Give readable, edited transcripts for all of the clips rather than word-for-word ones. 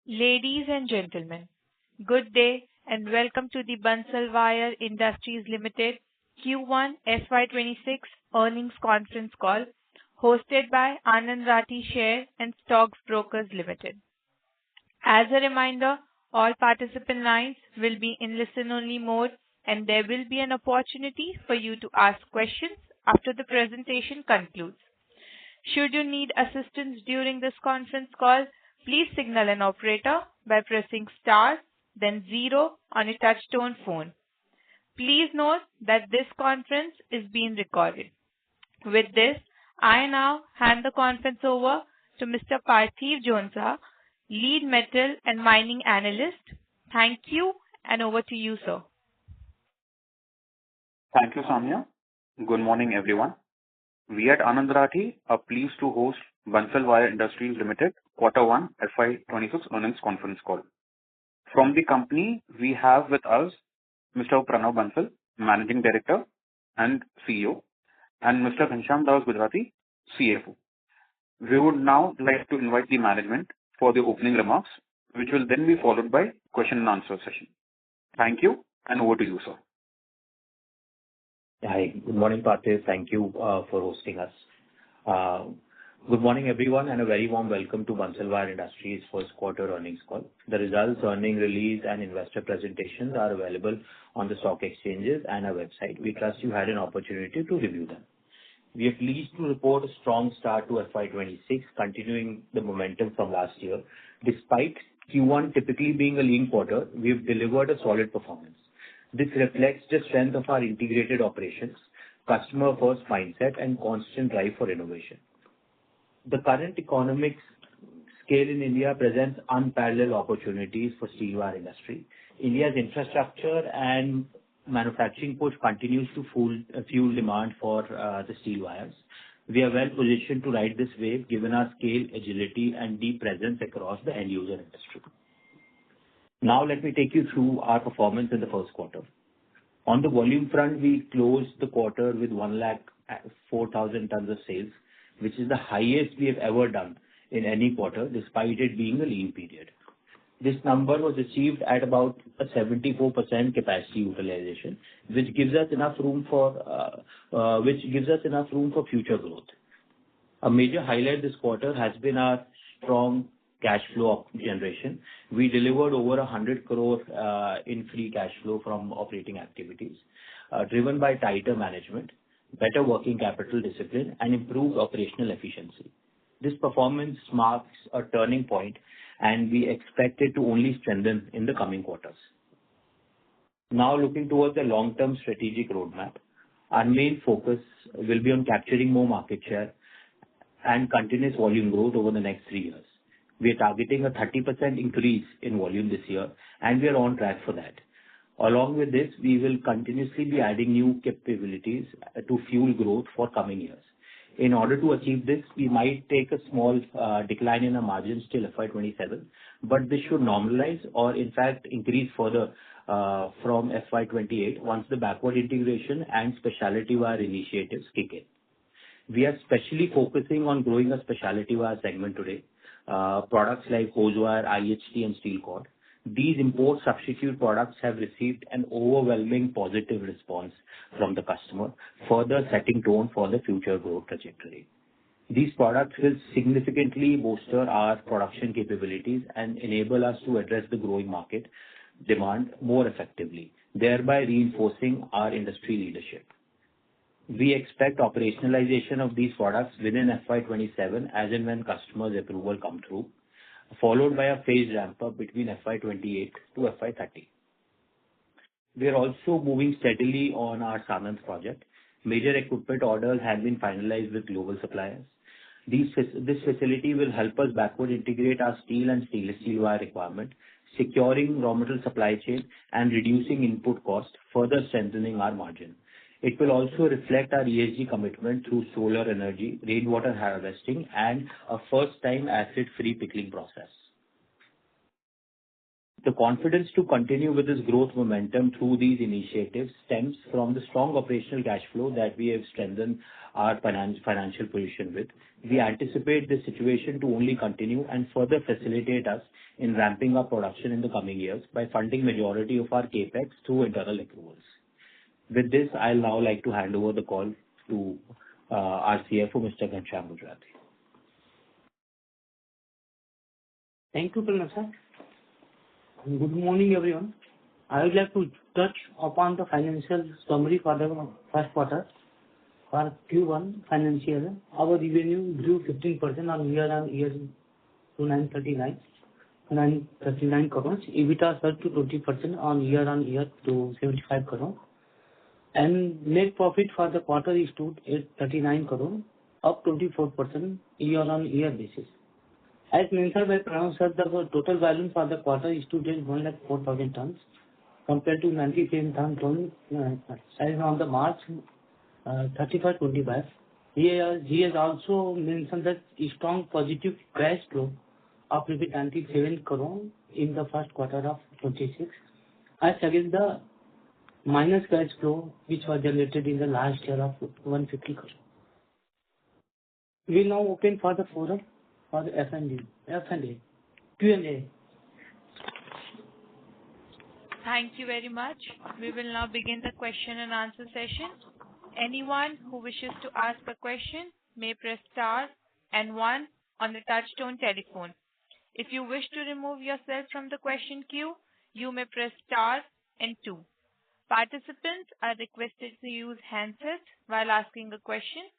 Ladies and gentlemen, good day and welcome to the Bansal Wire Industries Limited Q1 FY26 Earnings Conference Call hosted by Anand Rathi Share and Stocks Brokers Limited. As a reminder, all participant lines will be in listen-only mode and there will be an opportunity for you to ask questions after the presentation concludes. Should you need assistance during this conference call, please signal an operator by pressing star, then zero on a touch-tone phone. Please note that this conference is being recorded. With this, I now hand the conference over to Mr. Parthiv Jhonsa, Lead Metal and Mining Analyst. Thank you, and over to you, sir. Thank you, Samya. Good morning, everyone. We at Anand Rathi are pleased to host Bansal Wire Industries Limited Q1 FY26 Earnings Conference Call. From the company, we have with us Mr. Pranav Bansal, Managing Director and CEO, and Mr. Ghanshyam Das Gujrati, CFO. We would now like to invite the management for the opening remarks, which will then be followed by question and answer session. Thank you, and over to you, sir. Hi, good morning, Parthiv. Thank you for hosting us. Good morning, everyone, and a very warm welcome to Bansal Wire Industries' first quarter earnings call. The results, earning release, and investor presentations are available on the stock exchanges and our website. We trust you had an opportunity to review them. We are pleased to report a strong start to FY26, continuing the momentum from last year. Despite Q1 typically being a lean quarter, we've delivered a solid performance. This reflects the strength of our integrated operations, customer-first mindset, and constant drive for innovation. The current economic scale in India presents unparalleled opportunities for steel wire industry. India's infrastructure and manufacturing push continues to fuel demand for the steel wires. We are well positioned to ride this wave given our scale, agility, and deep presence across the end-user industry. Now, let me take you through our performance in the first quarter. On the volume front, we closed the quarter with 104,000 tons of sales, which is the highest we have ever done in any quarter, despite it being a lean period. This number was achieved at about a 74% capacity utilization, which gives us enough room for future growth. A major highlight this quarter has been our strong cash flow generation. We delivered over 100 crore in free cash flow from operating activities, driven by tighter management, better working capital discipline, and improved operational efficiency. This performance marks a turning point, and we expect it to only strengthen in the coming quarters. Now, looking towards the long-term strategic roadmap, our main focus will be on capturing more market share and continuous volume growth over the next 3 years. We are targeting a 30% increase in volume this year, and we are on track for that. Along with this, we will continuously be adding new capabilities to fuel growth for coming years. In order to achieve this, we might take a small decline in our margins till FY27, but this should normalize or, in fact, increase further from FY28 once the backward integration and specialty wire initiatives kick in. We are specially focusing on growing a specialty wire segment today. Products like hose wire, IHT, and steel cord. These import substitute products have received an overwhelming positive response from the customer, further setting tone for the future growth trajectory. These products will significantly bolster our production capabilities and enable us to address the growing market demand more effectively, thereby reinforcing our industry leadership. We expect operationalization of these products within FY27 as and when customers' approval come through, followed by a phased ramp-up between FY28 to FY30. We are also moving steadily on our Sanand project. Major equipment orders have been finalized with global suppliers. This facility will help us backward integrate our steel and stainless steel wire requirement, securing raw material supply chain and reducing input cost, further strengthening our margin. It will also reflect our ESG commitment through solar energy, rainwater harvesting, and a first-time acid-free pickling process. The confidence to continue with this growth momentum through these initiatives stems from the strong operational cash flow that we have strengthened our financial position with. We anticipate this situation to only continue and further facilitate us in ramping up production in the coming years by funding majority of our CapEx through internal accruals. With this, I'll now like to hand over the call to our CFO, Mr. Ghanshyam Gujrati. Thank you, Pranav sir. Good morning, everyone. I would like to touch upon the financial summary for the first quarter. For Q1 financial year, our revenue grew 15% on year-on-year to 939 crores. EBITDA surged to 20% on year-on-year to 75 crores. And net profit for the quarter stood at 39 crores, up 24% year-on-year basis. As mentioned by Pranav sir, the total volume for the quarter stood at 104,000 tons compared to 97,000 tons as on the March 31, 2025. He has also mentioned that strong positive cash flow of 97 crore in the first quarter of 26, as against the minus cash flow which was generated in the last year of 150 crore. We now open for the forum for the Q&A. Thank you very much. We will now begin the question and answer session. Anyone who wishes to ask a question may press star and one on the touchtone telephone. If you wish to remove yourself from the question queue, you may press star and two. Participants are requested to use handsets while asking a question.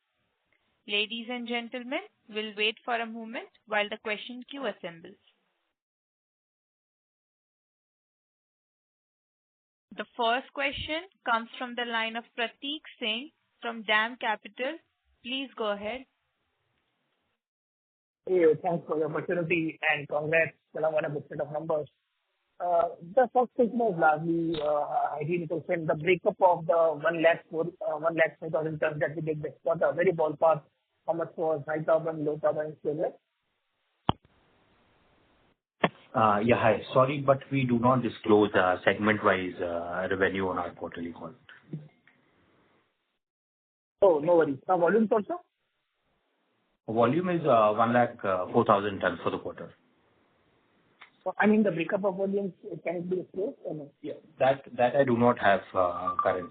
Ladies and gentlemen, we'll wait for a moment while the question queue assembles. The first question comes from the line of Prateek Singh from DAM Capital. Please go ahead. Hey, thanks for the opportunity and congrats on a good set of numbers. The first question is largely ideally to send the breakup of the 1,04,000 tons that we did this quarter. Very ballpark, how much was high carbon, low carbon, stainless? Yeah, hi. Sorry, but we do not disclose segment-wise revenue on our quarterly call. Oh, no worries. The volume also? Volume is 104,000 tons for the quarter. So, I mean, the breakup of volumes, can it be disclosed or no? Yeah, that I do not have currently.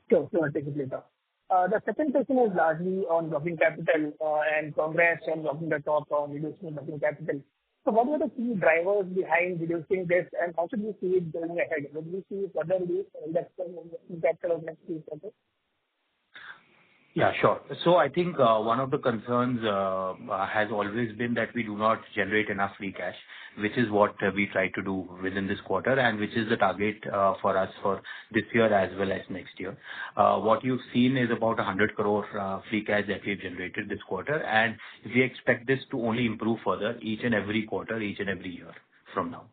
Sure, I'll take it later. The second question is largely on working capital, and congrats on walking the talk on reducing working capital. So what are the key drivers behind reducing this, and how should we see it going ahead? Would we see further reduce working capital over the next few quarters? Yeah, sure. So I think one of the concerns has always been that we do not generate enough free cash, which is what we try to do within this quarter and which is the target for us for this year as well as next year. What you've seen is about 100 crore free cash that we've generated this quarter, and we expect this to only improve further each and every quarter, each and every year from now.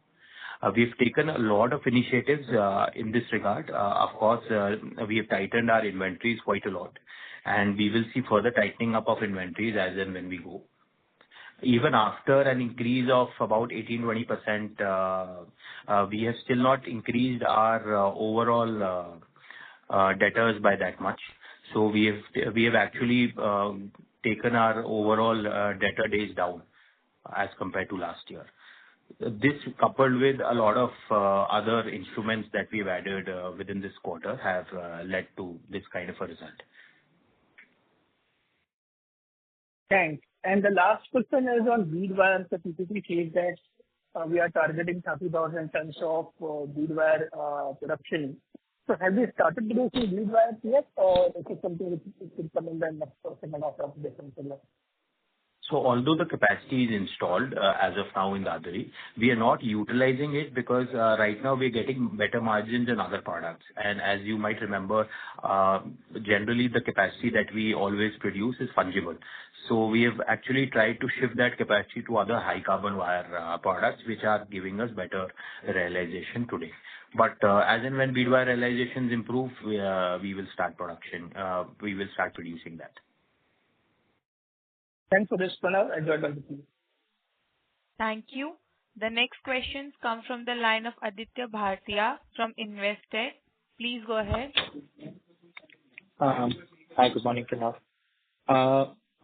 We've taken a lot of initiatives in this regard. Of course, we have tightened our inventories quite a lot, and we will see further tightening up of inventories as and when we go. Even after an increase of about 18-20%, we have still not increased our overall debtors by that much. So we have actually taken our overall debtor days down as compared to last year. This, coupled with a lot of other instruments that we've added within this quarter, have led to this kind of a result. Thanks. And the last question is on bead wire. The PPT says that we are targeting 30,000 tons of bead wire production. So have we started producing bead wire yet, or is it something which will come in the next second half of December? So although the capacity is installed as of now in Dadri, we are not utilizing it because right now we're getting better margins in other products. And as you might remember, generally the capacity that we always produce is fungible. So we have actually tried to shift that capacity to other high carbon wire products which are giving us better realization today. But as and when bead wire realizations improve, we will start production. We will start producing that. Thanks for this, Pranav. Enjoy the meeting. Thank you. The next questions come from the line of Aditya Bhartia from Investec. Please go ahead. Hi, good morning, Pranav.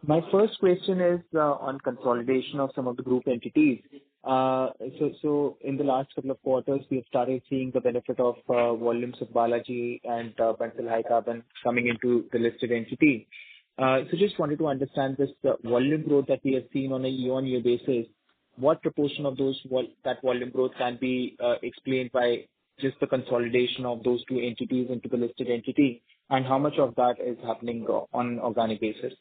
My first question is on consolidation of some of the group entities. So in the last couple of quarters, we have started seeing the benefit of volumes of Balaji and Bansal High Carbon coming into the listed entity. So just wanted to understand this volume growth that we have seen on a year-on-year basis. What proportion of that volume growth can be explained by just the consolidation of those two entities into the listed entity, and how much of that is happening on an organic basis?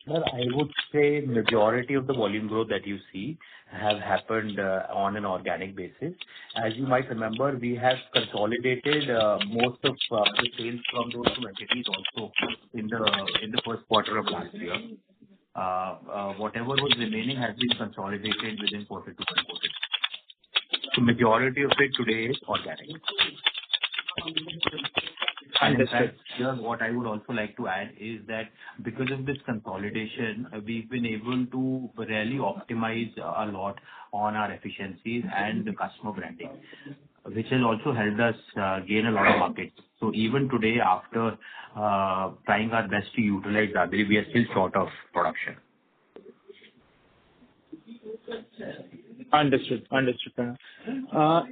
Well, I would say majority of the volume growth that you see have happened on an organic basis. As you might remember, we have consolidated most of the sales from those two entities also in the first quarter of last year. Whatever was remaining has been consolidated within quarter two and quarter three. So majority of it today is organic. And in fact, here, what I would also like to add is that because of this consolidation, we've been able to really optimize a lot on our efficiencies and the customer branding, which has also helped us gain a lot of market. So even today, after trying our best to utilize Dadri, we are still short of production. Understood. Pranav.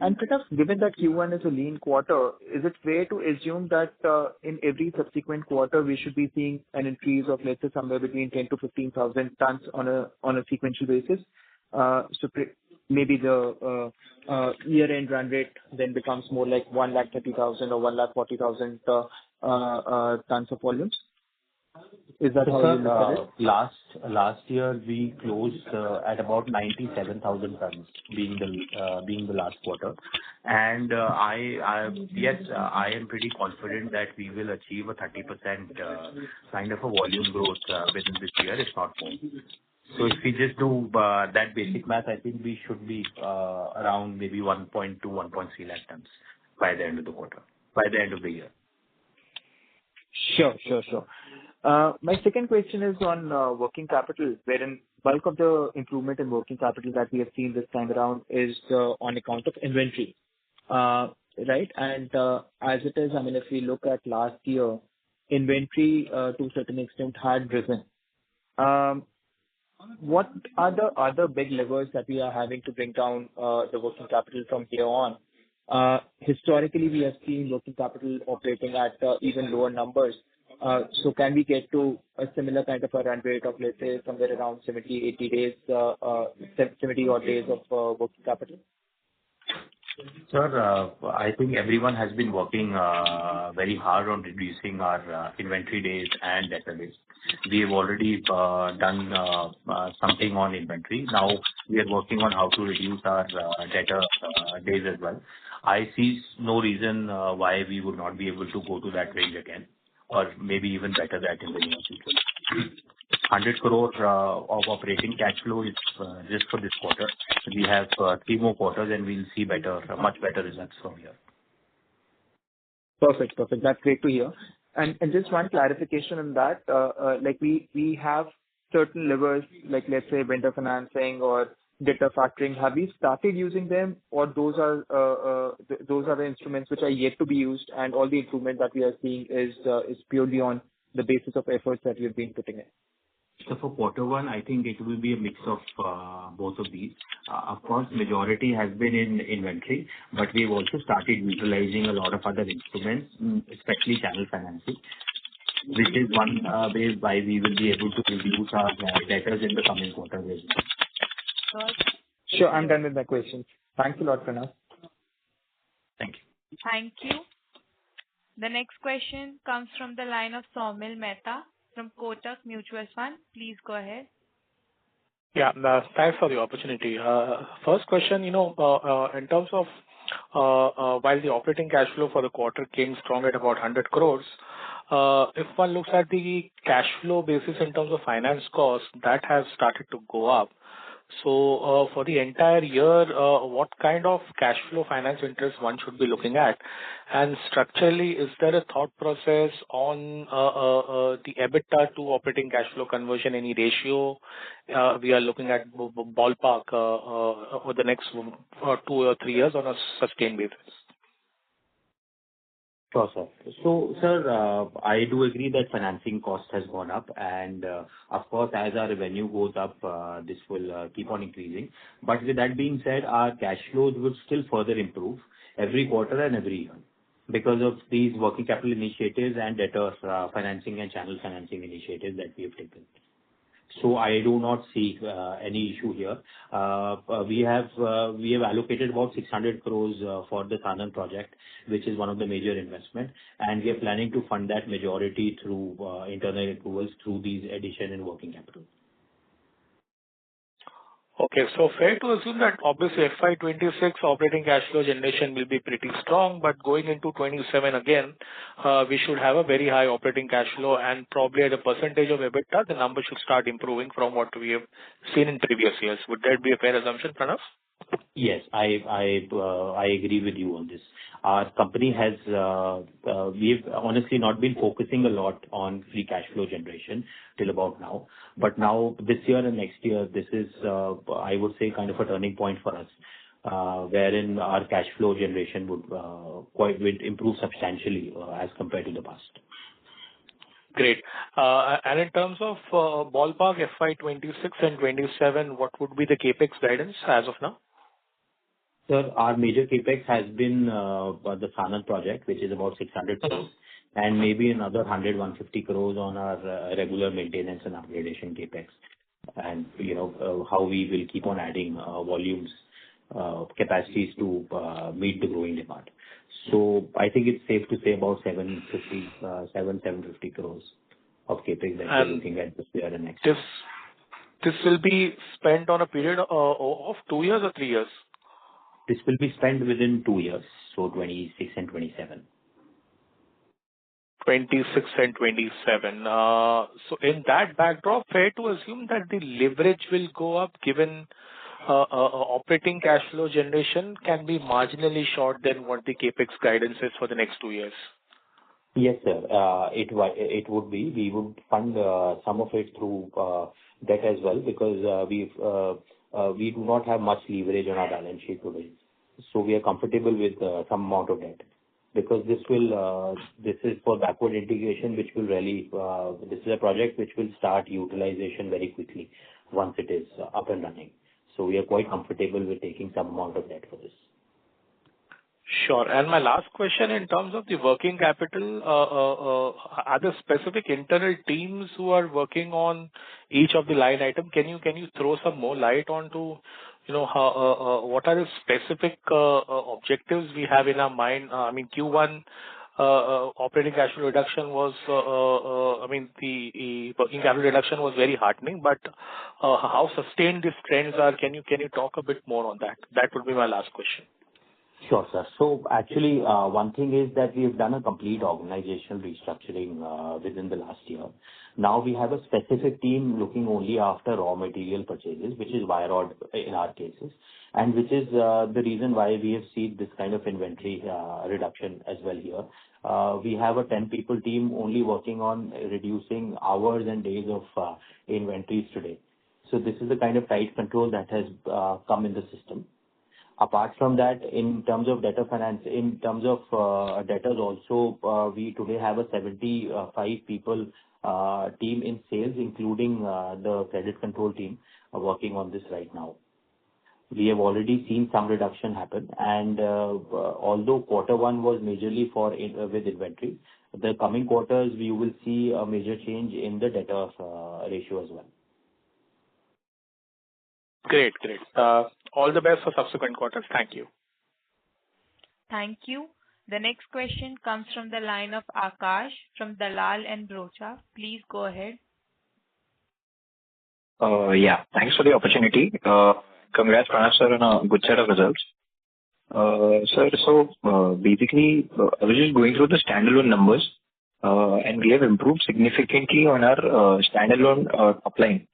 And Pranav, given that Q1 is a lean quarter, is it fair to assume that in every subsequent quarter we should be seeing an increase of, let's say, somewhere between 10 to 15,000 tons on a sequential basis? So maybe the year-end run rate then becomes more like 130,000 or 140,000 tons of volumes. Is that how you look at it? Last year we closed at about 97,000 tons, being the last quarter, and I am pretty confident that we will achieve a 30% kind of a volume growth within this year, if not more. So if we just do that basic math, I think we should be around maybe 1.2, 1.3 lakh tons by the end of the year. Sure. My second question is on working capital, wherein bulk of the improvement in working capital that we have seen this time around is on account of inventory, right? And as it is, I mean, if we look at last year, inventory to a certain extent had risen. What are the other big levers that we are having to bring down the working capital from here on? Historically, we have seen working capital operating at even lower numbers. So can we get to a similar kind of a run rate of, let's say, somewhere around 70, 80 days, 70 odd days of working capital? Sir, I think everyone has been working very hard on reducing our inventory days and debtor days. We have already done something on inventory. Now we are working on how to reduce our debtor days as well. I see no reason why we would not be able to go to that range again, or maybe even better that in the near future. 100 crore of operating cash flow is just for this quarter. We have 3 more quarters and we'll see much better results from here. Perfect. That's great to hear. And just one clarification on that, like we have certain levers, like let's say vendor financing or data factoring. Have we started using them, or those are the instruments which are yet to be used, and all the improvement that we are seeing is purely on the basis of efforts that we've been putting in? So for quarter one, I think it will be a mix of both of these. Of course, majority has been in inventory, but we've also started utilizing a lot of other instruments, especially channel financing, which is one way why we will be able to reduce our debtors in the coming quarter as well. Sure, I'm done with my questions. Thanks a lot, Pranav. Thank you. Thank you. The next question comes from the line of Saumil Mehta from Kotak Mutual Fund. Please go ahead. Yeah, thanks for the opportunity. First question, in terms of while the operating cash flow for the quarter came strong at about 100 crores, if one looks at the cash flow basis in terms of finance costs, that has started to go up. So for the entire year, what kind of cash flow finance interest one should be looking at? And structurally, is there a thought process on the EBITDA to operating cash flow conversion, any ratio we are looking at ballpark over the next 2 or 3 years on a sustained basis? Sure, sir. So, sir, I do agree that financing cost has gone up, and of course, as our revenue goes up, this will keep on increasing. But with that being said, our cash flows would still further improve every quarter and every year because of these working capital initiatives and debtors financing and channel financing initiatives that we have taken. So I do not see any issue here. We have allocated about 600 crores for the Sanand project, which is one of the major investment, and we are planning to fund that majority through internal accruals through these addition in working capital. Okay. So fair to assume that obviously FY26 operating cash flow generation will be pretty strong, but going into 27 again, we should have a very high operating cash flow, and probably at a percentage of EBITDA, the number should start improving from what we have seen in previous years. Would that be a fair assumption, Pranav? Yes, I agree with you on this. Our company has, we've honestly not been focusing a lot on free cash flow generation till about now. But now this year and next year, this is, I would say, kind of a turning point for us, wherein our cash flow generation would improve substantially as compared to the past. Great. And in terms of ballpark FY26 and 27, what would be the capex guidance as of now? Sir, our major capex has been the Sanand project, which is about 600 crores, and maybe another 100-150 crores on our regular maintenance and upgradation capex. And, how we will keep on adding volumes, capacities to meet the growing demand. So I think it's safe to say about 750 crores of capex that we're looking at this year and next year. This will be spent on a period of 2 years or 3 years? This will be spent within 2 years, so 26 and 27. 26 and 27. So in that backdrop, fair to assume that the leverage will go up given operating cash flow generation can be marginally short than what the capex guidance is for the next 2 years? Yes, sir. It would be. We would fund some of it through debt as well because we do not have much leverage on our balance sheet today. So we are comfortable with some amount of debt because this is for backward integration, which will really, this is a project which will start utilization very quickly once it is up and running. So we are quite comfortable with taking some amount of debt for this. Sure. And my last question in terms of the working capital, are there specific internal teams who are working on each of the line item? Can you throw some more light onto, what are the specific objectives we have in our mind? I mean, Q1 operating cash flow reduction was, the working capital reduction was very heartening, but how sustained these trends are, can you talk a bit more on that? That would be my last question. Sure, sir. So actually, one thing is that we have done a complete organizational restructuring within the last year. Now we have a specific team looking only after raw material purchases, which is wire rod in our cases, and which is the reason why we have seen this kind of inventory reduction as well here. We have a 10-people team only working on reducing hours and days of inventories today. So this is the kind of tight control that has come in the system. Apart from that, in terms of debtor finance, in terms of debtors also, we today have a 75-people team in sales, including the credit control team working on this right now. We have already seen some reduction happen, and although Q1 was majorly with inventory, the coming quarters we will see a major change in the debtor ratio as well. Great. All the best for subsequent quarters. Thank you. Thank you. The next question comes from the line of Akash from Dalal and Broacha. Please go ahead. Yeah, thanks for the opportunity. Congrats, Pranav sir, on a good set of results. Sir, so basically, I was just going through the standalone numbers, and we have improved significantly on our standalone top line.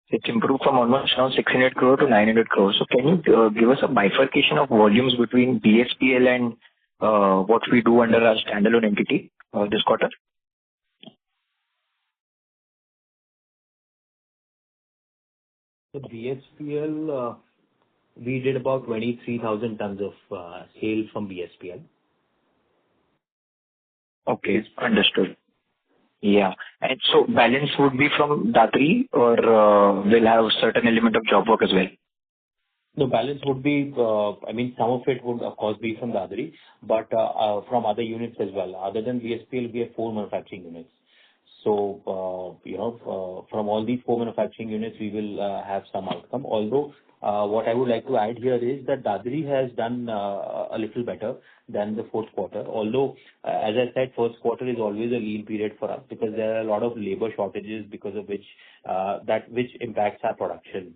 It's improved from almost around 600 crore to 900 crore. So can you give us a bifurcation of volumes between BSPL and what we do under our standalone entity this quarter? The BSPL, we did about 23,000 tons of sales from BSPL. Okay, understood. Yeah. And so balance would be from Dadri or will have certain element of job work as well? The balance would be, some of it would, of course, be from Dadri, but from other units as well. Other than BSPL, we have 4 manufacturing units. So, from all these 4 manufacturing units, we will have some outcome. Although, what I would like to add here is that Dadri has done a little better than the fourth quarter. Although, as I said, first quarter is always a lean period for us because there are a lot of labor shortages because of which impacts our production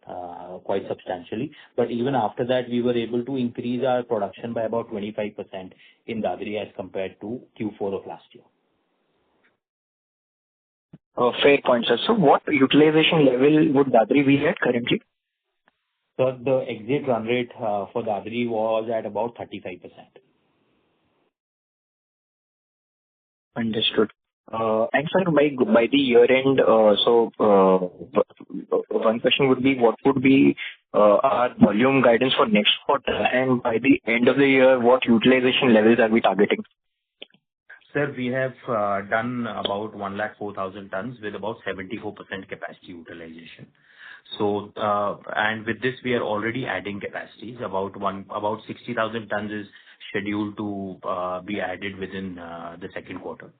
quite substantially. But even after that, we were able to increase our production by about 25% in Dadri as compared to Q4 of last year. Fair point, sir. So what utilization level would Dadri be at currently? So the exit run rate for Dadri was at about 35%. Understood. And sir, by the year end, one question would be, what would be our volume guidance for next quarter? And by the end of the year, what utilization levels are we targeting? Sir, we have done about 104,000 tons with about 74% capacity utilization. So, and with this, we are already adding capacities. About 60,000 tons is scheduled to be added within the second quarter.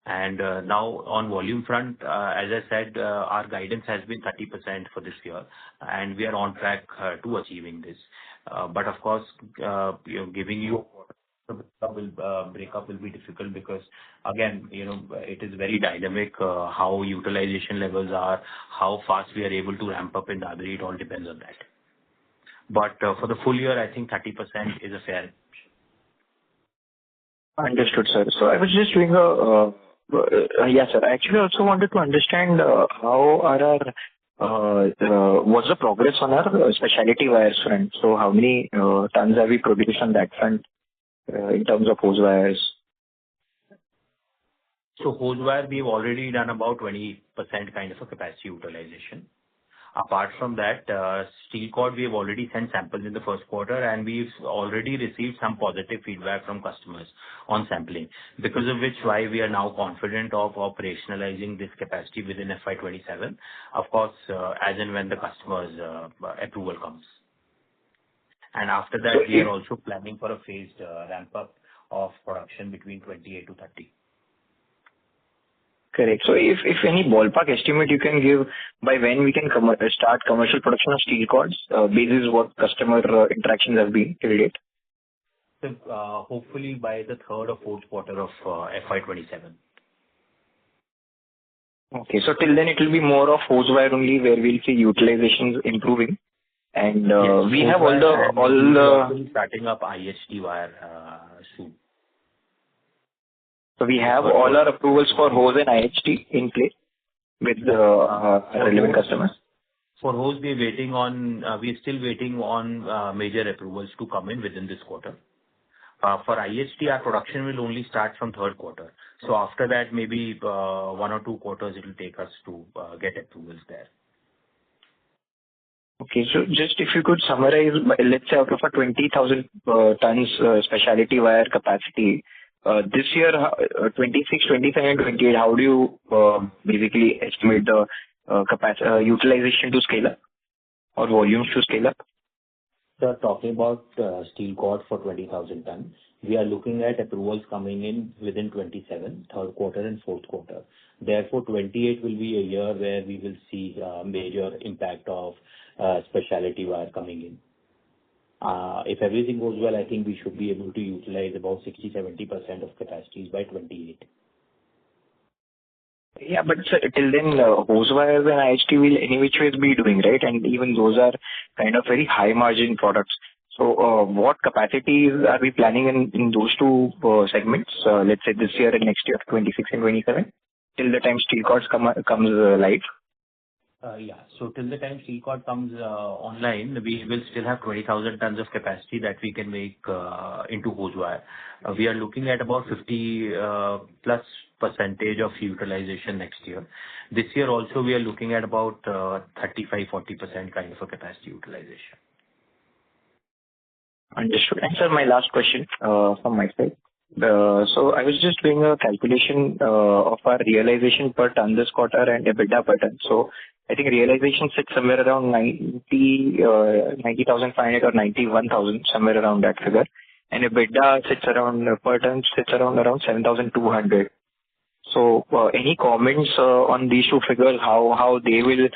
And now on volume front, as I said, our guidance has been 30% for this year, and we are on track to achieving this. But of course, giving you breakup will be difficult because again, it is very dynamic how utilization levels are, how fast we are able to ramp up in Dadri. It all depends on that. But for the full year, I think 30% is a fair. Understood, sir. So I was just doing yes, sir. I actually also wanted to understand how what's the progress on our specialty wires front? So how many tons have we produced on that front in terms of hose wires? So hose wire, we've already done about 20% kind of a capacity utilization. Apart from that, steel cord, we have already sent samples in the first quarter, and we've already received some positive feedback from customers on sampling, because of which why we are now confident of operationalizing this capacity within FY27, of course, as and when the customer's approval comes. And after that, we are also planning for a phased ramp-up of production between 28 to 30. Correct. So if any ballpark estimate you can give by when we can start commercial production of steel cords, basis what customer interactions have been till date? So, hopefully by the third or fourth quarter of FY27. Okay, so till then it will be more of hose wire only where we'll see utilizations improving. And yes, we have all the starting up IHT wire soon. So we have all our approvals for hose and IHT in place with the relevant customers. For hose, we're still waiting on major approvals to come in within this quarter. For IHT, our production will only start from third quarter. So after that, maybe 1 or 2 quarters it will take us to get approvals there. Okay, so just if you could summarize, let's say out of a 20,000 tons specialty wire capacity, this year, 26, 27, 28, how do you basically estimate the capacity utilization to scale up or volumes to scale up? So talking about steel cord for 20,000 tons, we are looking at approvals coming in within 27, third quarter and fourth quarter. Therefore, 28 will be a year where we will see major impact of specialty wire coming in. If everything goes well, I think we should be able to utilize about 60-70% of capacities by 28. Yeah, but till then, hose wires and IHT will any which ways be doing, right? And even those are kind of very high margin products. So, what capacities are we planning in those two segments? Let's say this year and next year, 26 and 27, till the time steel cords comes live. Yeah. So till the time steel cord comes online, we will still have 20,000 tons of capacity that we can make into hose wire. We are looking at about 50 plus percentage of utilization next year. This year also, we are looking at about 35-40% kind of a capacity utilization. Understood. And sir, my last question from my side. So I was just doing a calculation of our realization per ton this quarter and EBITDA per ton. So I think realization sits somewhere around 90,500 or 91,000, somewhere around that figure. And EBITDA sits around per ton sits around 7,200. So any comments on these two figures, how they will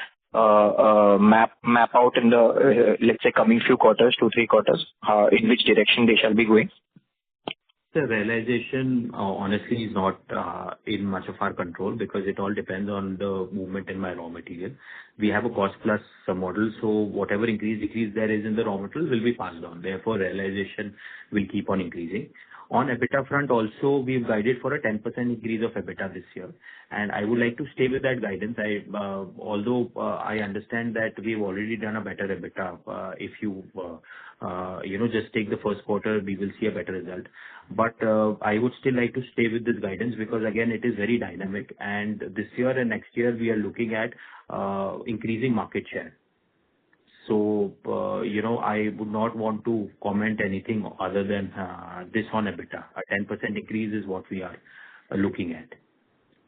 map out in the let's say coming few quarters, 2-3 quarters, in which direction they shall be going? The realization, honestly, is not in much of our control because it all depends on the movement in my raw material. We have a cost plus model, so whatever decrease there is in the raw material will be passed on. Therefore, realization will keep on increasing. On EBITDA front also, we've guided for a 10% increase of EBITDA this year, and I would like to stay with that guidance. Although I understand that we've already done a better EBITDA, if you just take the first quarter, we will see a better result. But I would still like to stay with this guidance because, again, it is very dynamic, and this year and next year, we are looking at increasing market share. So, I would not want to comment anything other than this on EBITDA. A 10% increase is what we are looking at.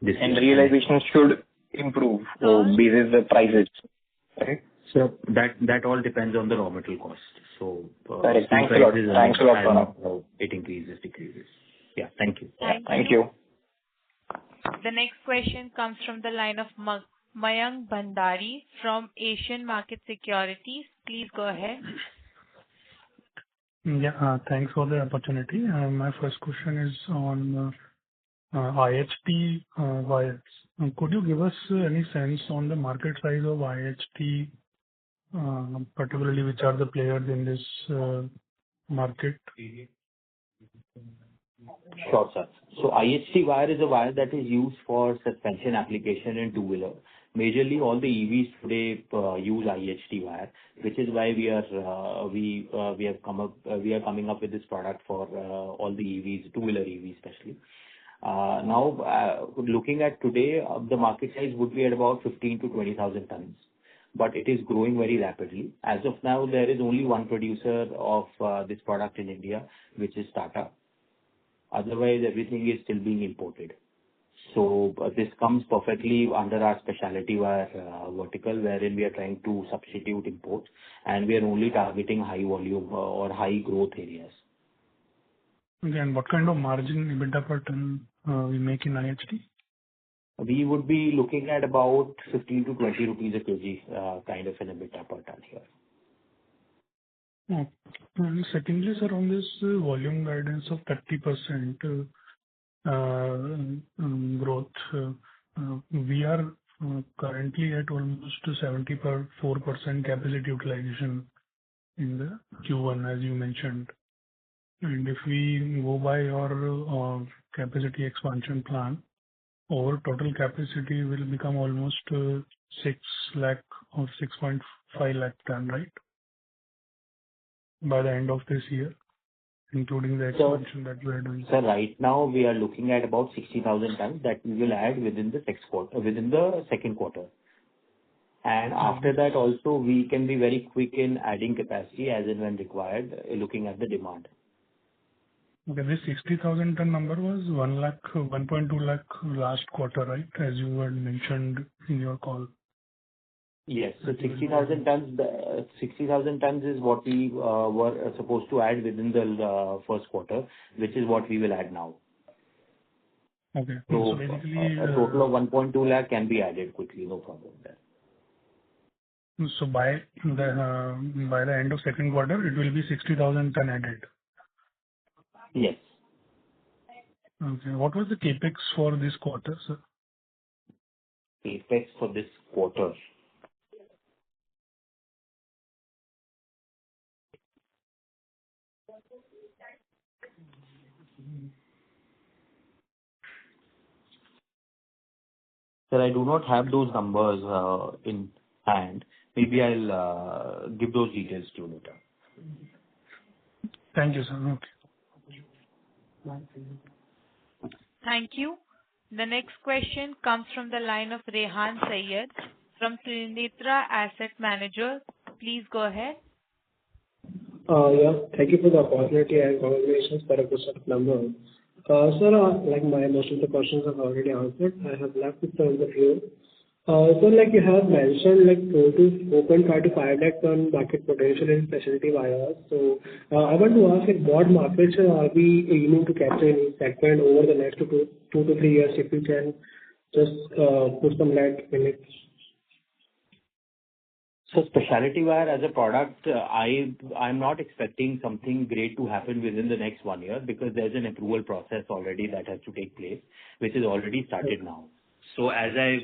And realization should improve basis the prices, right? So that all depends on the raw material cost. So thanks a lot. Thanks a lot, how it increases, decreases. Yeah, thank you. Thank you. The next question comes from the line of Mayank Bhandari from Asian Market Securities. Please go ahead. Yeah, thanks for the opportunity. My first question is on IHT wires. Could you give us any sense on the market size of IHT, particularly which are the players in this market? Sure, sir. So IHT wire is a wire that is used for suspension application in two-wheeler. Majorly, all the EVs today use IHT wire, which is why we are coming up with this product for all the EVs, two-wheeler EVs especially. Now, looking at today, the market size would be at about 15 to 20,000 tons, but it is growing very rapidly. As of now, there is only one producer of this product in India, which is Tata. Otherwise, everything is still being imported. So this comes perfectly under our specialty wire vertical, wherein we are trying to substitute imports, and we are only targeting high volume or high growth areas. Again, what kind of margin EBITDA per ton we make in IHT? We would be looking at about 15 to 20 rupees a kg, kind of an EBITDA per ton here. And secondly, sir, on this volume guidance of 30% growth, we are currently at almost 74% capacity utilization in the Q1, as you mentioned. And if we go by your capacity expansion plan, our total capacity will become almost 6 lakh or 6.5 lakh ton, right? By the end of this year, including the expansion that we are doing. So right now we are looking at about 60,000 tons that we will add within the second quarter. And after that also we can be very quick in adding capacity as and when required, looking at the demand. Okay, this 60,000 ton number was 1.2 lakh last quarter, right? As you had mentioned in your call. Yes. So 60,000 tons is what we were supposed to add within the first quarter, which is what we will add now. Okay. So basically, a total of 1.2 lakh can be added quickly, no problem there. So by the end of second quarter, it will be 60,000 ton added. Yes. Okay. What was the capex for this quarter, sir? Capex for this quarter. Sir, I do not have those numbers in hand. Maybe I'll give those details to you later. Thank you, sir. Okay. Thank you. The next question comes from the line of Rehan Syed from Trinitra Asset Managers. Please go ahead. Yeah, thank you for the opportunity and congratulations for a good set of numbers. Sir, like most of the questions have already answered. I have left with some of the few. So like you have mentioned, like 4.5 to 5 lakh ton market potential in specialty wires. So I want to ask, like, what markets are we aiming to capture in each segment over the next 2 to 3 years? If you can just put some light in it. So specialty wire as a product, I'm not expecting something great to happen within the next 1 year because there's an approval process already that has to take place, which is already started now. So as I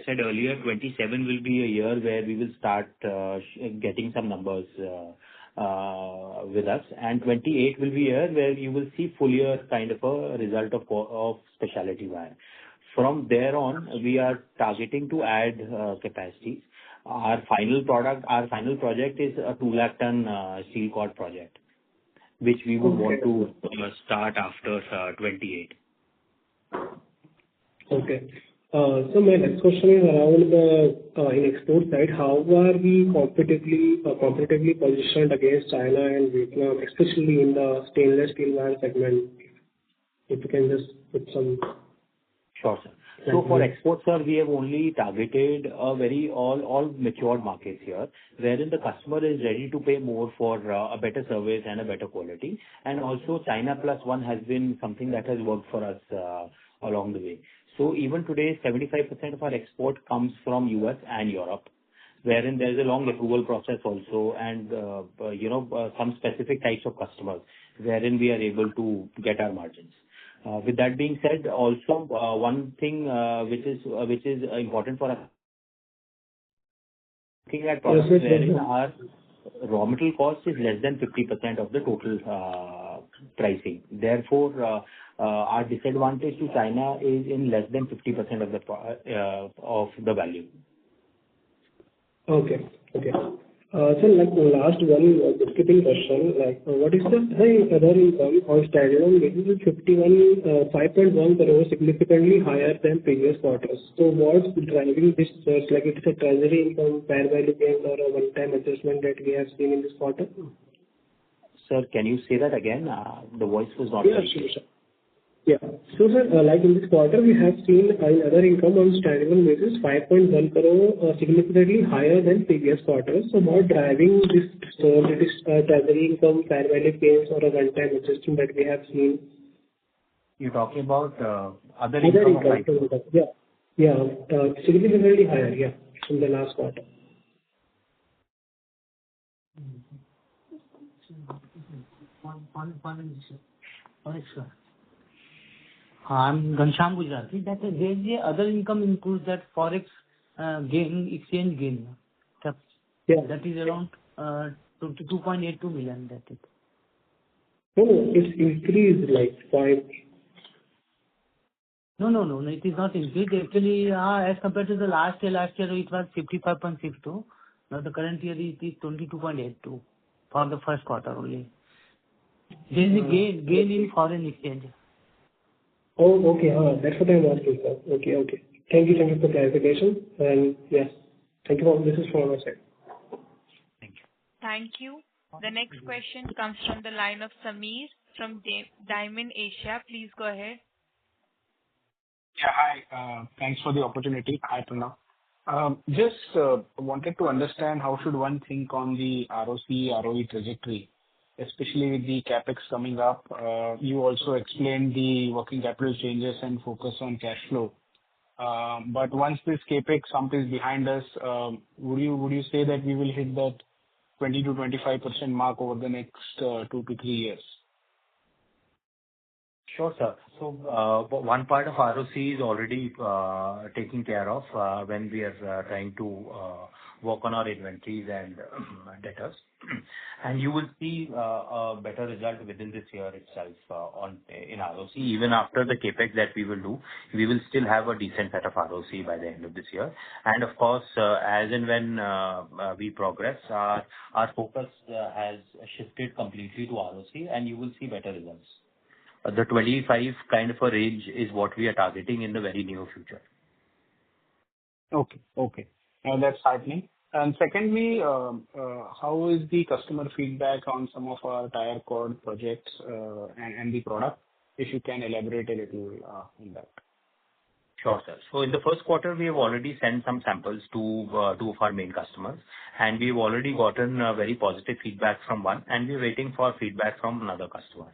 said earlier, 27 will be a year where we will start getting some numbers with us, and 28 will be a year where you will see full year kind of a result of specialty wire. From there on, we are targeting to add capacities. Our final project is a 2 lakh ton steel cord project, which we would want to start after 28. Okay. So my next question is around the in export side. How are we competitively positioned against China and Vietnam, especially in the stainless steel wire segment? If you can just put some. Sure, sir. So for exports, sir, we have only targeted a very all mature markets here, wherein the customer is ready to pay more for a better service and a better quality. And also China Plus One has been something that has worked for us along the way. So even today, 75% of our export comes from US and Europe, wherein there is a long approval process also, and some specific types of customers, wherein we are able to get our margins. With that being said, also one thing which is important for us, looking at products wherein our raw material cost is less than 50% of the total pricing. Therefore, our disadvantage to China is in less than 50% of the value. Okay. So like the last one, bookkeeping question, like what is the other income on standalone basis? 5.1 crore, significantly higher than previous quarters. So what's driving this surge? Like it's a treasury income, fair value gains, or a one-time adjustment that we have seen in this quarter? Sir, can you say that again? The voice was not very clear. Sure. Yeah. So, sir, like in this quarter, we have seen other income on standalone basis, 5.1 crore, significantly higher than previous quarters. So what driving this surge? It is treasury income, fair value gains, or a one-time adjustment that we have seen? You're talking about other income? Yeah. Significantly higher, yeah, from the last quarter. I'm Ghanshyam Gujarati. That the other income includes that forex gain, exchange gain. That is around 2.82 million. That is. No, it's increased like 5. No, it is not increased. Actually, as compared to the last year it was 55.62. Now the current year it is 22.82 for the first quarter only. There is a gain in foreign exchange. Oh, okay. That's what I'm asking, sir. Okay. Thank you for clarification. And yes, thank you for this is from my side. Thank you. The next question comes from the line of Sameer from Diamond Asia. Please go ahead. Yeah, hi. Thanks for the opportunity. Hi, Pranav. Just wanted to understand how should one think on the ROE trajectory, especially with the CapEx coming up. You also explained the working capital changes and focus on cash flow. But once this CapEx sump is behind us, would you say that we will hit that 20 to 25% mark over the next 2 to 3 years? Sure, sir. So one part of ROC is already taken care of when we are trying to work on our inventories and debtors. And you will see a better result within this year itself in ROC. Even after the CapEx that we will do, we will still have a decent set of ROC by the end of this year. And of course, as and when we progress, our focus has shifted completely to ROC, and you will see better results. The 25 kind of a range is what we are targeting in the very near future. Okay. Okay. That's heartening. And secondly, how is the customer feedback on some of our tire cord projects and the product? If you can elaborate a little on that. Sure, sir. So in the first quarter, we have already sent some samples to two of our main customers, and we've already gotten very positive feedback from one, and we're waiting for feedback from another customer.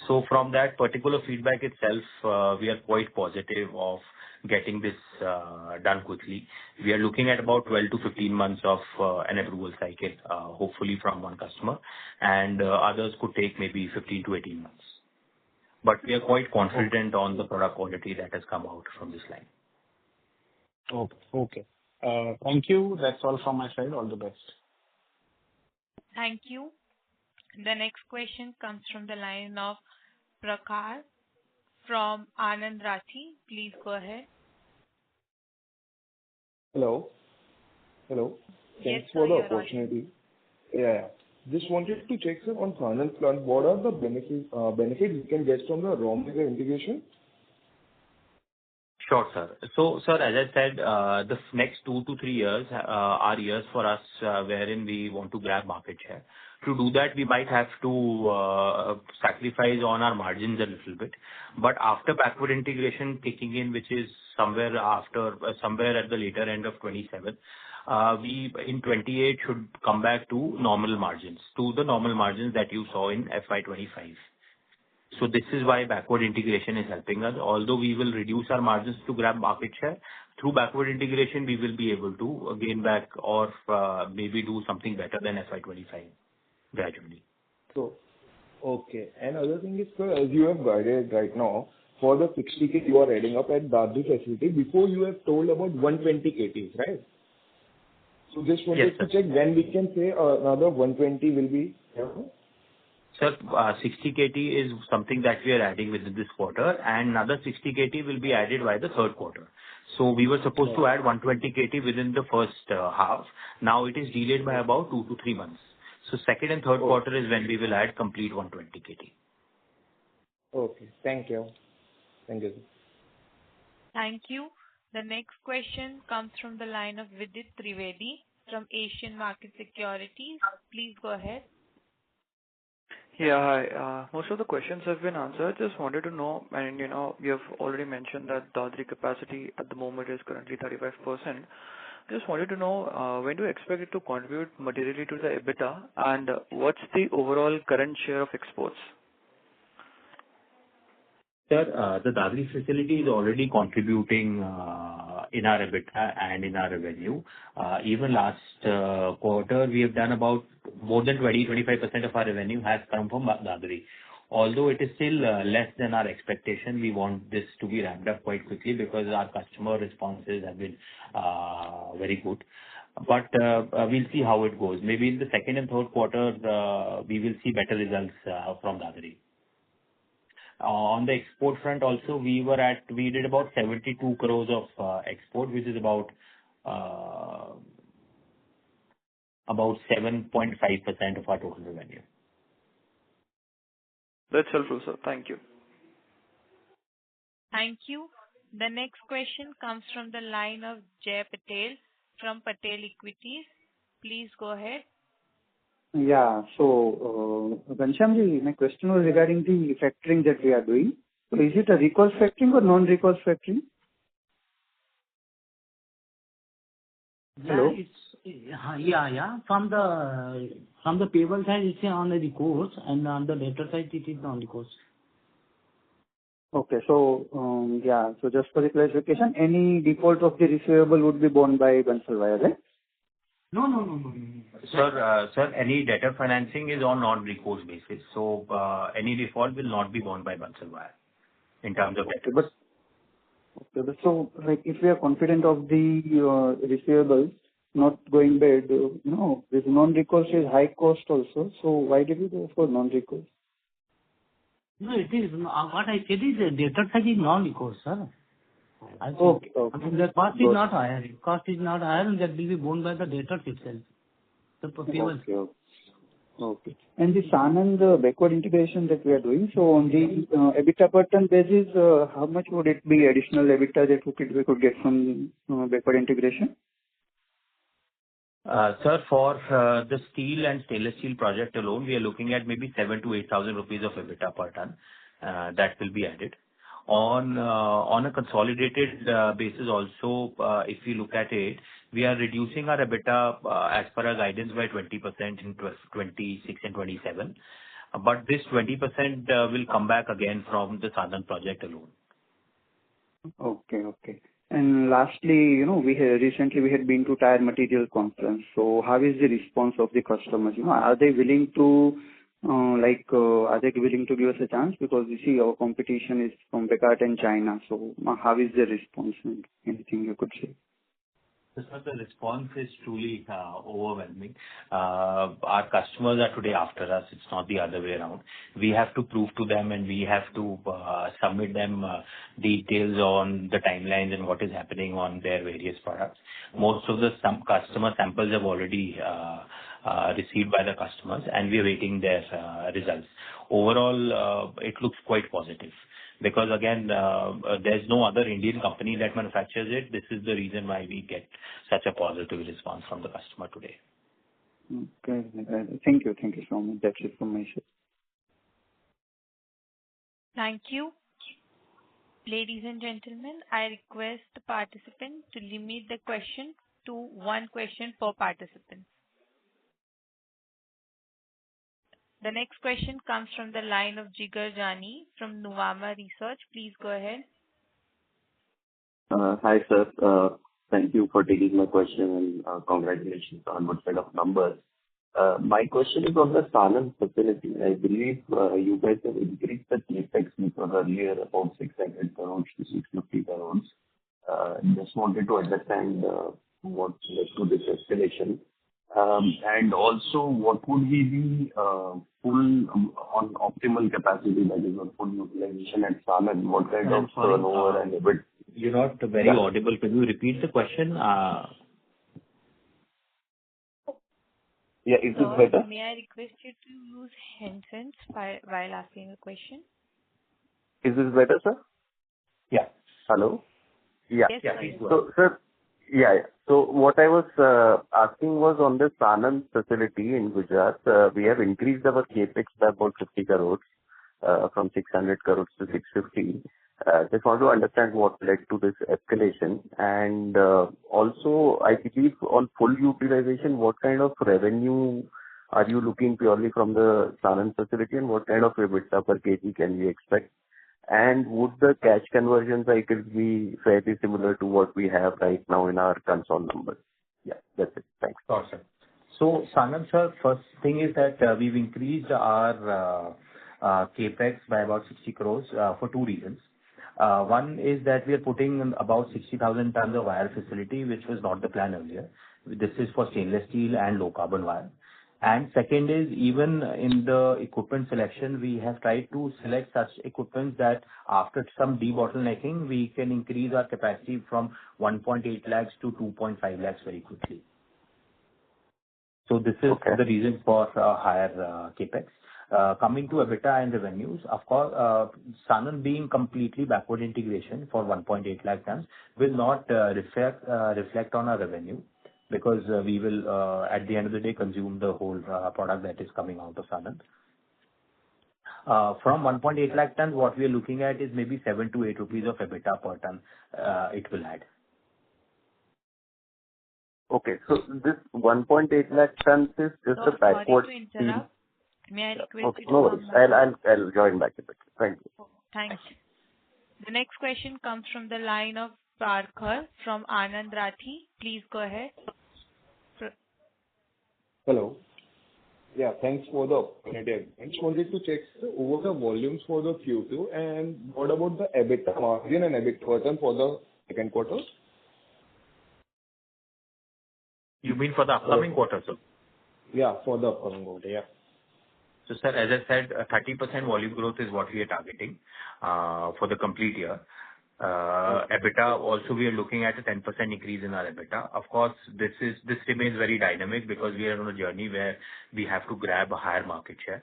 So from that particular feedback itself, we are quite positive of getting this done quickly. We are looking at about 12 to 15 months of an approval cycle, hopefully from one customer, and others could take maybe 15 to 18 months. But we are quite confident on the product quality that has come out from this line. Okay. Okay. Thank you. That's all from my side. All the best. Thank you. The next question comes from the line of Prakhar from Anand Rathi. Please go ahead. Hello. Hello. Thanks for the opportunity. Yeah. Just wanted to check, sir, on final plant, what are the benefits we can get from the raw material integration? Sure, sir. So, sir, as I said, the next 2 to 3 years are years for us wherein we want to grab market share. To do that, we might have to sacrifice on our margins a little bit. But after backward integration kicking in, which is somewhere at the later end of 27, we in 28 should come back to normal margins, to the normal margins that you saw in FY25. So this is why backward integration is helping us. Although we will reduce our margins to grab market share, through backward integration, we will be able to gain back or maybe do something better than FY25 gradually. So, okay. And other thing is, sir, as you have guided right now, for the 60K you are adding up at Dadri facility, before you have told about 120 KTs, right? So just wanted to check when we can say another 120 will be here. Sir, 60 KT is something that we are adding within this quarter, and another 60 KT will be added by the third quarter. So we were supposed to add 120 KT within the first half. Now it is delayed by about 2 to 3 months. So second and third quarter is when we will add complete 120 KT. Okay. Thank you. Thank you. Thank you. The next question comes from the line of Vidit Trivedi from Asian Market Securities. Please go ahead. Yeah, hi. Most of the questions have been answered. Just wanted to know, and you have already mentioned that Dadri capacity at the moment is currently 35%. Just wanted to know when do you expect it to contribute materially to the EBITDA, and what's the overall current share of exports? Sir, the Dadri facility is already contributing in our EBITDA and in our revenue. Even last quarter, we have done about more than 20-25% of our revenue has come from Dadri. Although it is still less than our expectation, we want this to be ramped up quite quickly because our customer responses have been very good. But we'll see how it goes. Maybe in the second and third quarter, we will see better results from Dadri. On the export front also, we did about 72 crores of export, which is about 7.5% of our total revenue. That's helpful, sir. Thank you. Thank you. The next question comes from the line of Jay Patel from Patel Equities. Please go ahead. Yeah. So, Ghanshyamji, my question was regarding the factoring that we are doing. So is it a recourse factoring or non-recourse factoring? Hello? Yeah. From the payable side, it's on the recourse, and on the debtor side, it is non-recourse. Okay. So, So just for the clarification, any default of the receivable would be borne by Bansal Wire, right? No. Sir, any debtor financing is on non-recourse basis. So any default will not be borne by Bansal Wire in terms of debtors. Okay. So, like, if we are confident of the receivables, not going bad. This non-recourse is high cost also. So why did you go for non-recourse? No, it is what I said is debtor side is non-recourse, sir. Okay. I mean, the cost is not higher. Cost is not higher, and that will be borne by the debtor itself. The payment. Okay. And the Sanand backward integration that we are doing, so on the EBITDA per ton basis, how much would it be additional EBITDA that we could get from backward integration? Sir, for the steel and stainless steel project alone, we are looking at maybe 7,000 to 8,000 rupees of EBITDA per ton that will be added. On a consolidated basis also, if you look at it, we are reducing our EBITDA as per our guidance by 20% in 26 and 27. But this 20% will come back again from the Sanand project alone. Okay. And lastly, recently we had been to Tire Material Conference. So how is the response of the customers? Are they willing to are they willing to give us a chance? Because you see our competition is from Bekaert and China. So how is the response? Anything you could say? Sir, the response is truly overwhelming. Our customers are today after us. It's not the other way around. We have to prove to them, and we have to submit them details on the timelines and what is happening on their various products. Most of the customer samples have already received by the customers, and we are waiting their results. Overall, it looks quite positive. Because again, there's no other Indian company that manufactures it. This is the reason why we get such a positive response from the customer today. Okay. Thank you so much. That's it from my side. Thank you. Ladies and gentlemen, I request the participant to limit the question to one question per participant. The next question comes from the line of Jigar Jani from Nuvama Research. Please go ahead. Hi, sir. Thank you for taking my question and congratulations on good set of numbers. My question is on the Sanand facility. I believe you guys have increased the capex, which was earlier about 600 crores to 650 crores. Just wanted to understand what led to this escalation. And also, what would be the full on optimal capacity, that is on full utilization at Sanand? What kind of turnover and EBIT? You're not very audible. Can you repeat the question? Yeah, is this better? May I request you to use handsets while asking a question? Is this better, sir? Yeah. Hello? Yeah. Yes, So, sir, So what I was asking was on the Sanand facility in Gujarat, we have increased our capex by about 50 crores from 600 crores to 650. Just want to understand what led to this escalation. And also, I believe on full utilization, what kind of revenue are you looking purely from the Sanand facility, and what kind of EBITDA per kg can we expect? And would the cash conversion cycle be fairly similar to what we have right now in our consolidated numbers? Yeah, that's it. Thanks. Awesome. So, Sanand, sir, first thing is that we've increased our capex by about 60 crores for two reasons. One is that we are putting about 60,000 tons of wire facility, which was not the plan earlier. This is for stainless steel and low carbon wire. And second is, even in the equipment selection, we have tried to select such equipment that after some debottlenecking, we can increase our capacity from 1.8 lakhs to 2.5 lakhs very quickly. So this is the reason for higher capex. Coming to EBITDA and revenues, of course, Sanand being completely backward integration for 1.8 lakh tons will not reflect on our revenue, because we will, at the end of the day, consume the whole product that is coming out of Sanand. From 1.8 lakh tons, what we are looking at is maybe 7 to 8 rupees of EBITDA per ton it will add. Okay, so this 1.8 lakh tons is just a backward. Sorry to interrupt. May I request you to no worries. I'll join back a bit. Thank you. Thanks. The next question comes from the line of Parker from Anand Rathi. Please go ahead. Hello. Yeah, thanks for the opportunity. I just wanted to check over the volumes for the Q2, and what about the EBITDA margin and EBIT per ton for the second quarter? You mean for the upcoming quarter, sir? Yeah, for the upcoming quarter. Yeah. So, sir, as I said, 30% volume growth is what we are targeting for the complete year. EBITDA, also, we are looking at a 10% increase in our EBITDA. Of course, this remains very dynamic because we are on a journey where we have to grab a higher market share.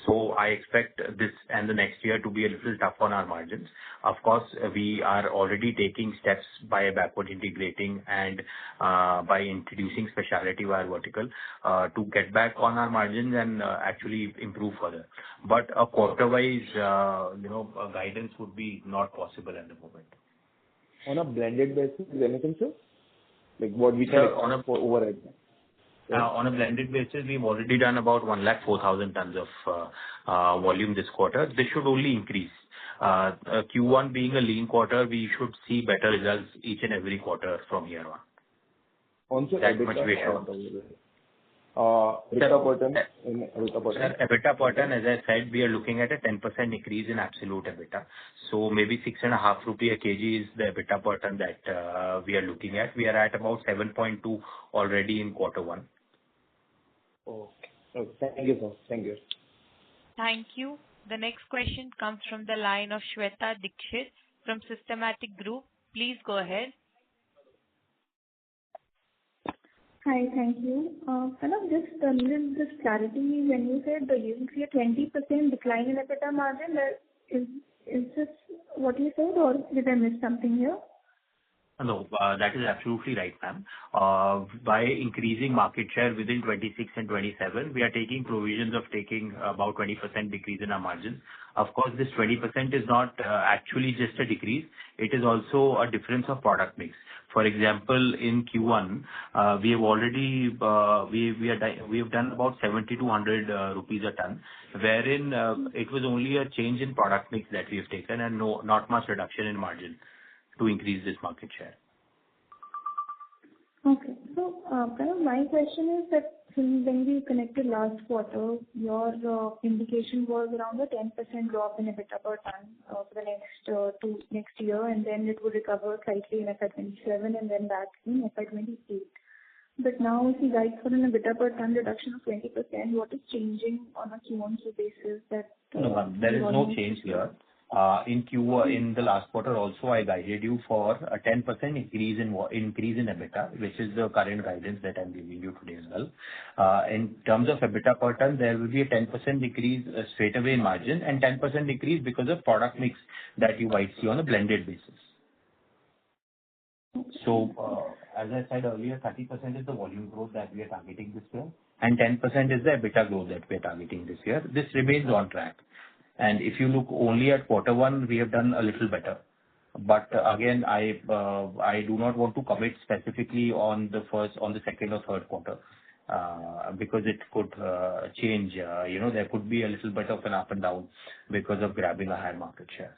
So I expect this and the next year to be a little tough on our margins. Of course, we are already taking steps by backward integrating and by introducing specialty wire vertical to get back on our margins and actually improve further. But a quarter-wise guidance would be not possible at the moment. On a blended basis, anything, sir? Like what we can expect for overhead? On a blended basis, we've already done about 104,000 tons of volume this quarter. This should only increase. Q1 being a lean quarter, we should see better results each and every quarter from here on. Also, that much we sure. EBITDA per ton? Sir, EBITDA per ton, as I said, we are looking at a 10% increase in absolute EBITDA. So maybe 6.5 rupee a kg is the EBITDA per ton that we are looking at. We are at about 7.2 already in quarter one. Okay. Thank you, sir. Thank you. Thank you. The next question comes from the line of Shweta Dikshit from Systematic Group. Please go ahead. Hi, thank you. Just needed this clarity. When you said you will see a 20% decline in EBITDA margin, is this what you said, or did I miss something here? No, that is absolutely right, ma'am. By increasing market share within 26 and 27, we are taking provisions of taking about 20% decrease in our margins. Of course, this 20% is not actually just a decrease. It is also a difference of product mix. For example, in Q1, we have already we have done about 7,200 rupees a ton, wherein it was only a change in product mix that we have taken and not much reduction in margin to increase this market share. Okay. So, my question is that when we connected last quarter, your indication was around a 10% drop in EBITDA per ton for the next year, and then it would recover slightly in FY27 and then back in FY28. But now, if you guide for an EBITDA per ton reduction of 20%, what is changing on a Q1 basis that? No, there is no change here. In Q1, in the last quarter also, I guided you for a 10% increase in EBITDA, which is the current guidance that I'm giving you today as well. In terms of EBITDA per ton, there will be a 10% decrease straight away in margin and 10% decrease because of product mix that you might see on a blended basis. So, as I said earlier, 30% is the volume growth that we are targeting this year, and 10% is the EBITDA growth that we are targeting this year. This remains on track. And if you look only at quarter one, we have done a little better. But again, I do not want to commit specifically on the second or third quarter because it could change. There could be a little bit of an up and down because of grabbing a higher market share.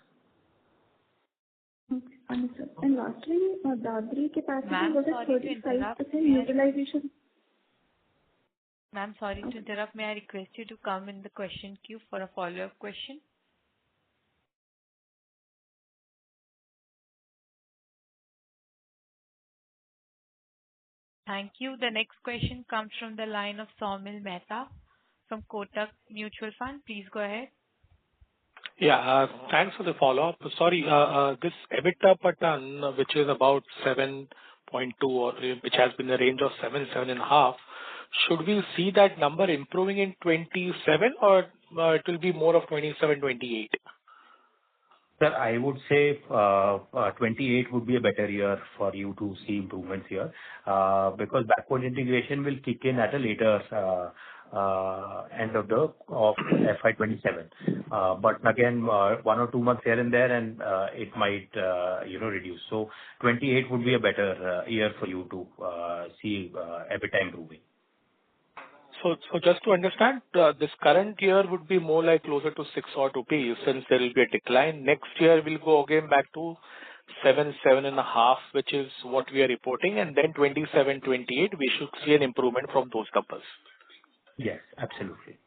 Okay, understood. And lastly, Dadri capacity was at 35% utilization. Ma'am, sorry to interrupt. May I request you to come in the question queue for a follow-up question? Thank you. The next question comes from the line of Saumil Mehta from Kotak Mutual Fund. Please go ahead. Yeah, thanks for the follow-up. Sorry, this EBITDA per ton, which is about 7.2, or which has been the range of 7.5, should we see that number improving in 27, or it will be more of 27, 28? Sir, I would say 28 would be a better year for you to see improvements here because backward integration will kick in at a later end of FY27. But again, 1 or 2 months here and there, and it might reduce. So 28 would be a better year for you to see EBITDA improving. So just to understand, this current year would be more like closer to 6 or rupees since there will be a decline. Next year, we'll go again back to 7.5, which is what we are reporting, and then 27, 28, we should see an improvement from those numbers. Yes, absolutely.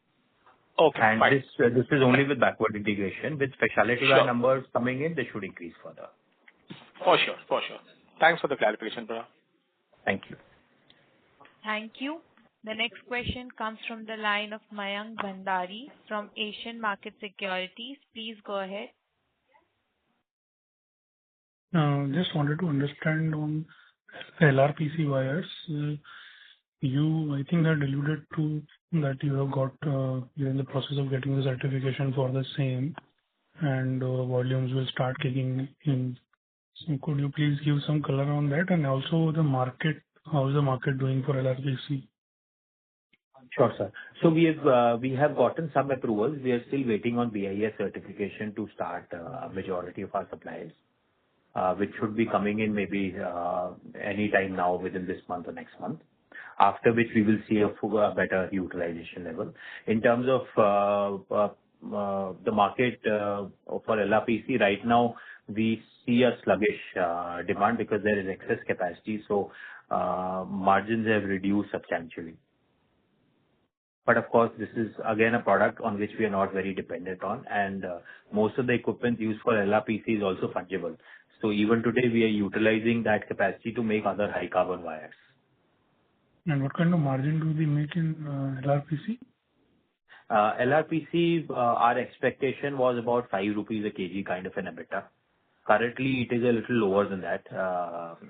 Okay. And this is only with backward integration. With specialty wire numbers coming in, they should increase further. For sure. Thanks for the clarification, brother. Thank you. Thank you. The next question comes from the line of Mayank Bhandari from Asian Market Securities. Please go ahead. Just wanted to understand on LRPC wires. You, I think, had alluded to that you have got, you're in the process of getting the certification for the same, and volumes will start kicking in. So could you please give some color on that? And also the market, how is the market doing for LRPC? Sure, sir. So we have gotten some approvals. We are still waiting on BIS certification to start majority of our supplies, which should be coming in maybe any time now within this month or next month, after which we will see a better utilization level. In terms of the market for LRPC right now, we see a sluggish demand because there is excess capacity, so margins have reduced substantially. But of course, this is again a product on which we are not very dependent on, and most of the equipment used for LRPC is also fungible. So even today, we are utilizing that capacity to make other high carbon wires. And what kind of margin do we make in LRPC? LRPC, our expectation was about 5 rupees a kg kind of an EBITDA. Currently, it is a little lower than that.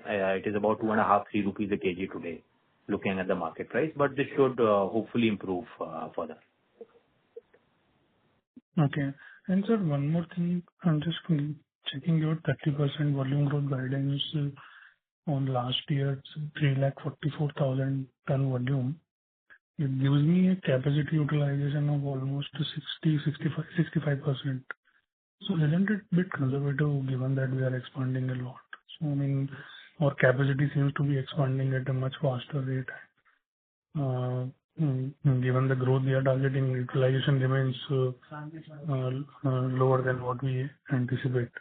It is about 2.5-3 rupees a kg today, looking at the market price, but this should hopefully improve further. Okay. And sir, one more thing, I'm just checking your 30% volume growth guidance on last year's 344,000 ton volume. It gives me a capacity utilization of almost 65%. So isn't it a bit conservative given that we are expanding a lot? So I mean, our capacity seems to be expanding at a much faster rate. Given the growth we are targeting, utilization remains lower than what we anticipate.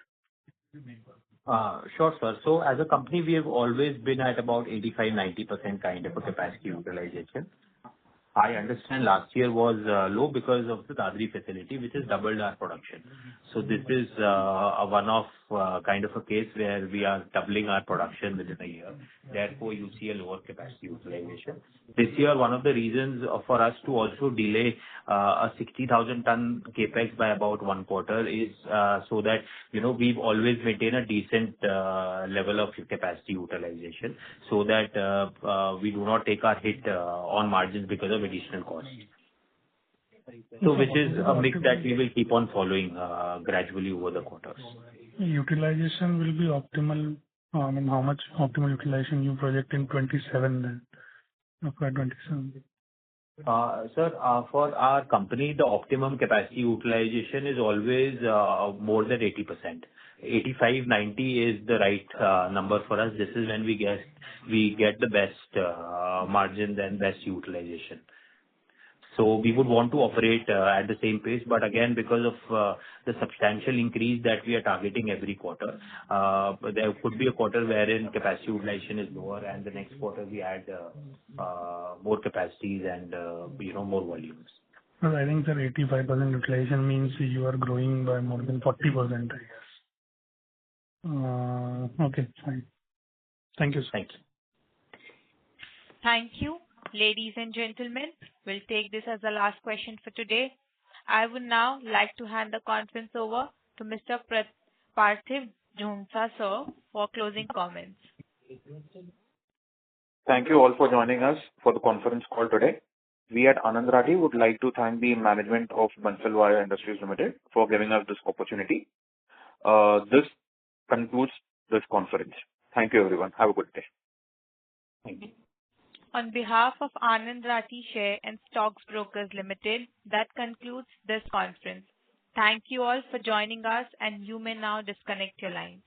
Sure, sir. So as a company, we have always been at about 85-90% kind of a capacity utilization. I understand last year was low because of the Dadri facility, which has doubled our production. So this is a one-off kind of a case where we are doubling our production within a year. Therefore, you see a lower capacity utilization. This year, one of the reasons for us to also delay a 60,000 ton capex by about 1 quarter is so that, we've always maintained a decent level of capacity utilization so that we do not take our hit on margins because of additional costs. So which is a mix that we will keep on following gradually over the quarters. Utilization will be optimal. I mean, how much optimal utilization you project in 27 then? FY27. Sir, for our company, the optimum capacity utilization is always more than 80%. 85-90 is the right number for us. This is when we get the best margins and best utilization. So we would want to operate at the same pace, but again, because of the substantial increase that we are targeting every quarter, there could be a quarter wherein capacity utilization is lower, and the next quarter we add more capacities and more volumes. Well, I think that 85% utilization means you are growing by more than 40%, I guess. Okay, fine. Thank you. Thank you. Thank you. Ladies and gentlemen, we'll take this as the last question for today. I would now like to hand the conference over to Mr. Parthiv Jhonsa, sir, for closing comments. Thank you all for joining us for the conference call today. We at Anand Rathi would like to thank the management of Bansal Wire Industries Limited for giving us this opportunity. This concludes this conference. Thank you, everyone. Have a good day. Thank you. On behalf of Anand Rathi Share and Stocks Brokers Limited, that concludes this conference. Thank you all for joining us, and you may now disconnect your lines.